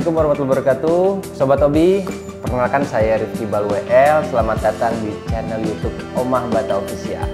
Assalamualaikum warahmatullahi wabarakatuh. Sobat Hobi, perkenalkan saya Rifki Balwel. Selamat datang di channel YouTube Omah Bata Official.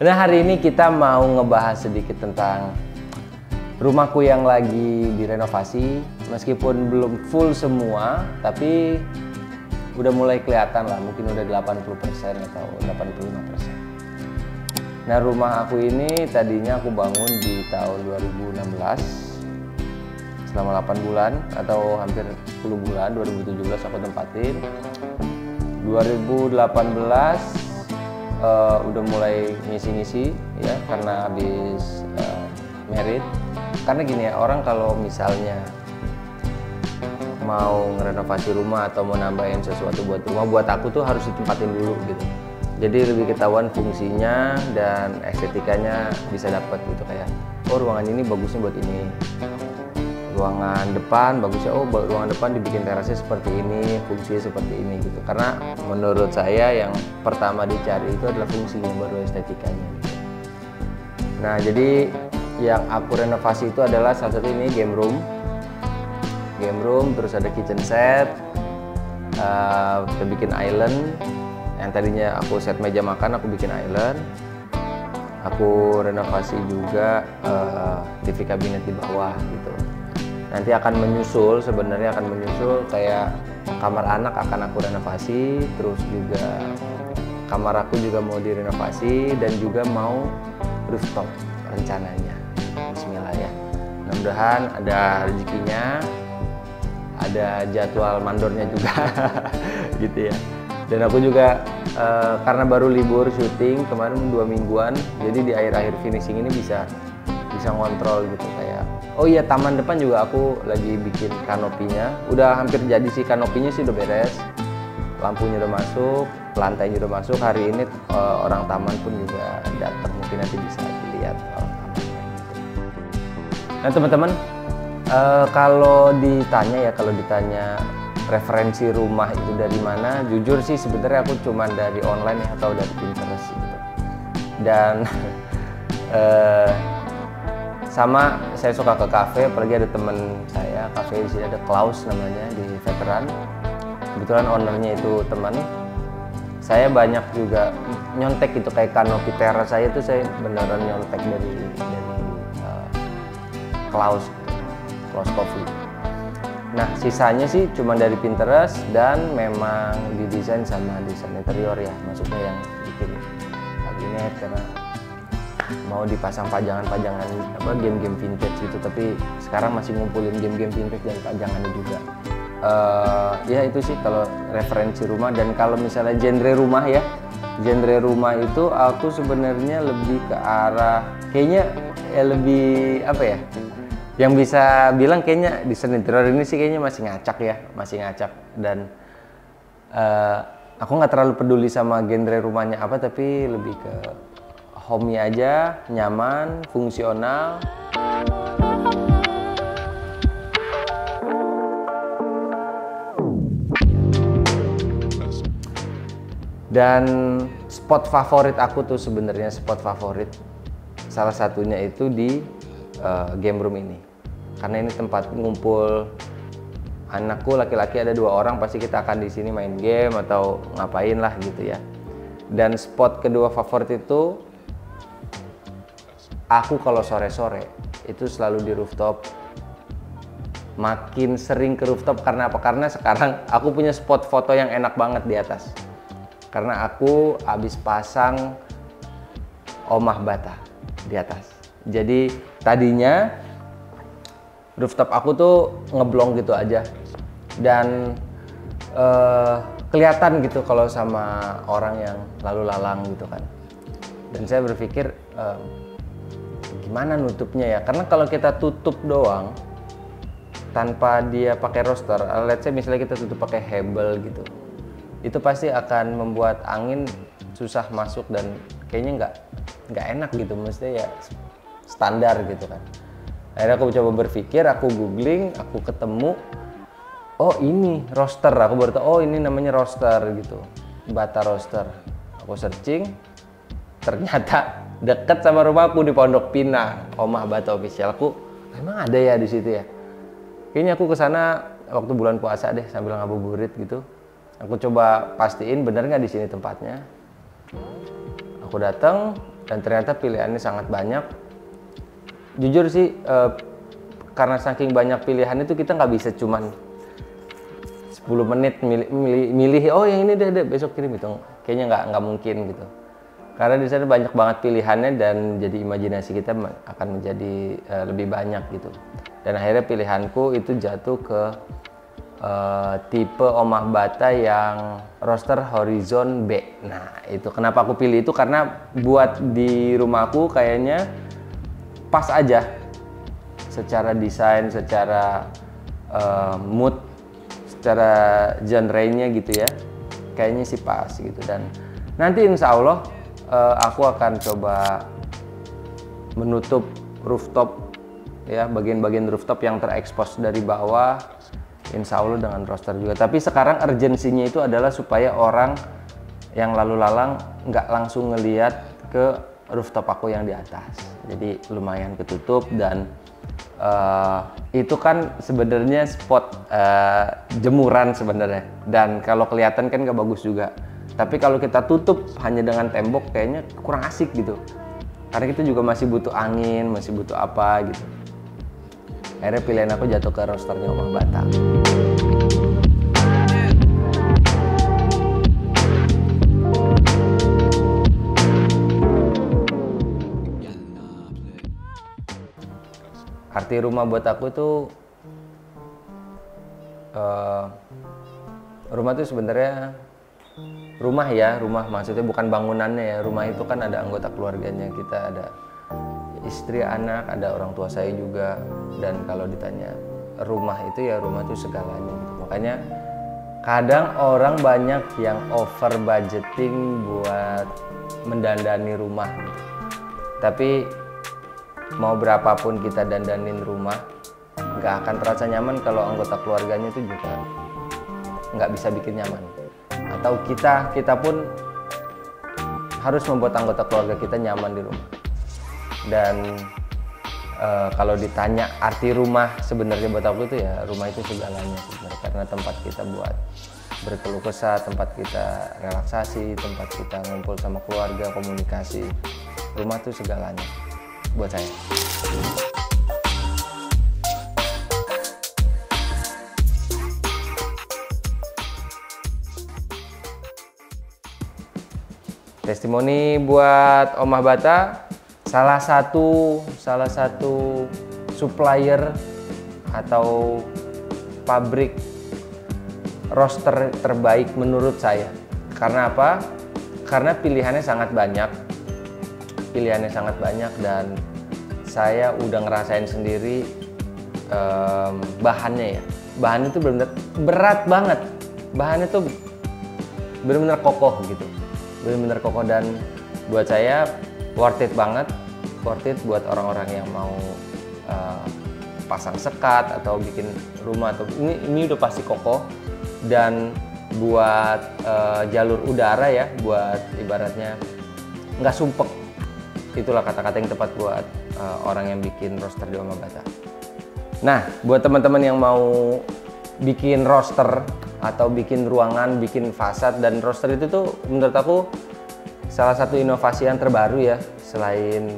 Nah, hari ini kita mau ngebahas sedikit tentang rumahku yang lagi direnovasi. Meskipun belum full semua, tapi udah mulai kelihatan lah, mungkin udah 80% atau 85%. Nah, rumah aku ini tadinya aku bangun di tahun 2016 selama 8 bulan atau hampir 10 bulan. 2017 aku tempatin, 2018 udah mulai ngisi-ngisi ya, karena habis merit. Karena gini ya, orang kalau misalnya mau ngerenovasi rumah atau mau nambahin sesuatu buat rumah, buat aku tuh harus ditempatin dulu gitu. Jadi lebih ketahuan fungsinya dan estetikanya bisa dapet gitu, kayak oh ruangan ini bagusnya buat ini, ruangan depan bagusnya, oh ruangan depan dibikin terasnya seperti ini, fungsinya seperti ini gitu. Karena menurut saya yang pertama dicari itu adalah fungsinya, baru estetikanya gitu. Nah, jadi yang aku renovasi itu adalah salah satu ini game room, terus ada kitchen set, kita bikin island. Yang tadinya aku set meja makan, aku bikin island. Aku renovasi juga TV kabinet di bawah gitu. Nanti akan menyusul, sebenarnya akan menyusul kayak kamar anak akan aku renovasi, terus juga kamar aku juga mau direnovasi, dan juga mau rooftop rencananya. Bismillah ya, mudah-mudahan ada rezekinya, ada jadwal mandornya juga gitu ya. Dan aku juga karena baru libur syuting kemarin 2 mingguan, jadi di akhir-akhir finishing ini bisa ngontrol gitu. Kayak oh iya, taman depan juga aku lagi bikin kanopinya, udah hampir jadi sih. Kanopinya sih udah beres, lampunya udah masuk, lantainya udah masuk. Hari ini orang taman pun juga datang, mungkin nanti bisa dilihat orang tamannya gitu. Nah teman-teman, kalau ditanya referensi rumah itu dari mana, jujur sih sebenarnya aku cuma dari online ya, atau dari Pinterest gitu. Dan sama saya suka ke kafe, apalagi ada temen saya kafe di sini, ada Klaus namanya, di Veteran. Kebetulan ownernya itu teman saya. Banyak juga nyontek gitu, kayak kanopi teras saya tuh saya beneran nyontek dari Klaus Coffee. Nah, sisanya sih cuma dari Pinterest, dan memang didesain sama desain interior ya, maksudnya yang bikin kabinet karena mau dipasang pajangan-pajangan game-game vintage gitu. Tapi sekarang masih ngumpulin game-game vintage dan pajangannya juga. Ya itu sih kalau referensi rumah. Dan kalau misalnya genre rumah ya, genre rumah itu aku sebenarnya lebih ke arah kayaknya ya, lebih apa ya, yang bisa bilang kayaknya desain interior ini sih kayaknya masih ngacak. Dan aku nggak terlalu peduli sama genre rumahnya apa, tapi lebih ke homey aja, nyaman, fungsional. Dan spot favorit aku tuh sebenarnya, salah satunya itu di game room ini. Karena ini tempat ngumpul anakku laki-laki, ada 2 orang, pasti kita akan di sini main game atau ngapain lah gitu ya. Dan spot kedua favorit itu, aku kalau sore-sore itu selalu di rooftop. Makin sering ke rooftop karena apa? Karena sekarang aku punya spot foto yang enak banget di atas. Karena aku habis pasang Omah Bata di atas. Jadi tadinya rooftop aku tuh ngeblong gitu aja, dan kelihatan gitu kalau sama orang yang lalu lalang gitu kan. Dan saya berpikir gimana nutupnya ya, karena kalau kita tutup doang tanpa dia pakai roster, let's say misalnya kita tutup pakai hebel gitu, itu pasti akan membuat angin susah masuk, dan kayaknya nggak enak gitu, mestinya ya standar gitu kan. Akhirnya aku coba berpikir, aku googling, aku ketemu, oh ini roaster, aku baru tahu, oh ini namanya roaster gitu, bata roaster. Aku searching, ternyata deket sama rumahku di Pondok Pinang, Omah Bata Official. Aku emang ada ya di situ ya. Kayaknya aku kesana waktu bulan puasa deh sambil ngabuburit gitu. Aku coba pastiin bener nggak di sini tempatnya. Aku datang dan ternyata pilihannya sangat banyak. Jujur sih, karena saking banyak pilihan itu kita nggak bisa cuman 10 menit milih, oh yang ini deh besok kirim gitu. Kayaknya nggak mungkin gitu. Karena di sana banyak banget pilihannya dan jadi imajinasi kita akan menjadi lebih banyak gitu. Dan akhirnya pilihanku itu jatuh ke tipe Omah Bata yang roster Horizon B. Nah itu kenapa aku pilih itu, karena buat di rumahku kayaknya pas aja secara desain, secara mood, secara genre-nya gitu ya, kayaknya sih pas gitu. Dan nanti insya Allah aku akan coba menutup rooftop ya, bagian-bagian rooftop yang terekspos dari bawah, insya Allah dengan roster juga. Tapi sekarang urgensinya itu adalah supaya orang yang lalu lalang nggak langsung ngelihat ke rooftop aku yang di atas, jadi lumayan ketutup. Dan itu kan sebenarnya spot jemuran sebenarnya, dan kalau kelihatan kan nggak bagus juga. Tapi kalau kita tutup hanya dengan tembok kayaknya kurang asik gitu, karena kita juga masih butuh angin, masih butuh apa gitu. Akhirnya pilihan aku jatuh ke rosternya Omah Bata. Arti rumah buat aku itu, rumah itu sebenarnya rumah ya, rumah maksudnya bukan bangunannya ya. Rumah itu kan ada anggota keluarganya, kita ada istri, anak, ada orang tua saya juga. Dan kalau ditanya rumah itu ya rumah itu segalanya gitu. Makanya kadang orang banyak yang over budgeting buat mendandani rumah gitu. Tapi mau berapapun kita dandanin rumah, nggak akan terasa nyaman kalau anggota keluarganya itu juga nggak bisa bikin nyaman. Atau kita pun harus membuat anggota keluarga kita nyaman di rumah. Dan kalau ditanya arti rumah sebenarnya buat aku itu ya rumah itu segalanya sebenarnya, karena tempat kita buat berkeluh kesah, tempat kita relaksasi, tempat kita ngumpul sama keluarga, komunikasi. Rumah itu segalanya buat saya. Testimoni buat Omah Bata, salah satu supplier atau pabrik roaster terbaik menurut saya. Karena apa? Karena pilihannya sangat banyak. Dan saya udah ngerasain sendiri bahannya ya. Bahannya itu benar-benar berat banget. Bahannya tuh benar-benar kokoh gitu. Benar-benar kokoh, dan buat saya worth it banget. Worth it buat orang-orang yang mau pasang sekat atau bikin rumah, atau ini udah pasti kokoh. Dan buat jalur udara ya, buat ibaratnya nggak sumpek. Itulah kata-kata yang tepat buat orang yang bikin roaster di Omah Bata. Nah, buat teman-teman yang mau bikin roaster atau bikin ruangan, bikin fasad, dan roaster itu tuh menurut aku salah satu inovasi yang terbaru ya. Selain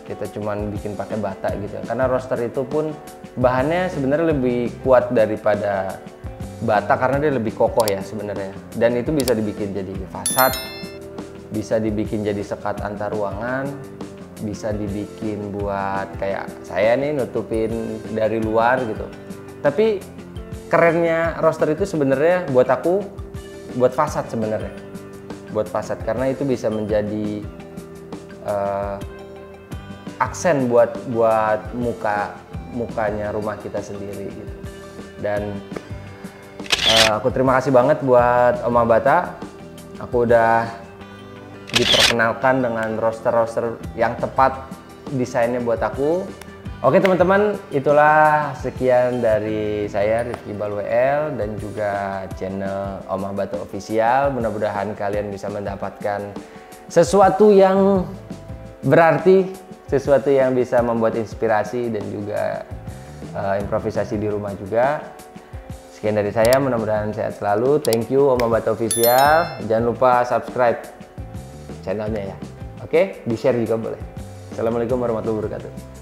kita cuman bikin pakai bata gitu ya. Karena roaster itu pun bahannya sebenarnya lebih kuat daripada bata karena dia lebih kokoh ya sebenarnya. Dan itu bisa dibikin jadi fasad, bisa dibikin jadi sekat antar ruangan, bisa dibikin buat kayak saya nih nutupin dari luar gitu. Tapi kerennya roaster itu sebenarnya buat aku buat fasad sebenarnya. Buat fasad karena itu bisa menjadi aksen buat mukanya rumah kita sendiri gitu. Dan aku terima kasih banget buat Omah Bata. Aku udah diperkenalkan dengan roster-roster yang tepat desainnya buat aku. Oke teman-teman, itulah sekian dari saya Rifki Balwel dan juga channel Omah Batu Official. Mudah-mudahan kalian bisa mendapatkan sesuatu yang berarti, sesuatu yang bisa membuat inspirasi dan juga improvisasi di rumah juga. Sekian dari saya, mudah-mudahan sehat selalu. Thank you Omah Batu Official. Jangan lupa subscribe channelnya ya. Oke, di share juga boleh. Assalamualaikum warahmatullahi wabarakatuh.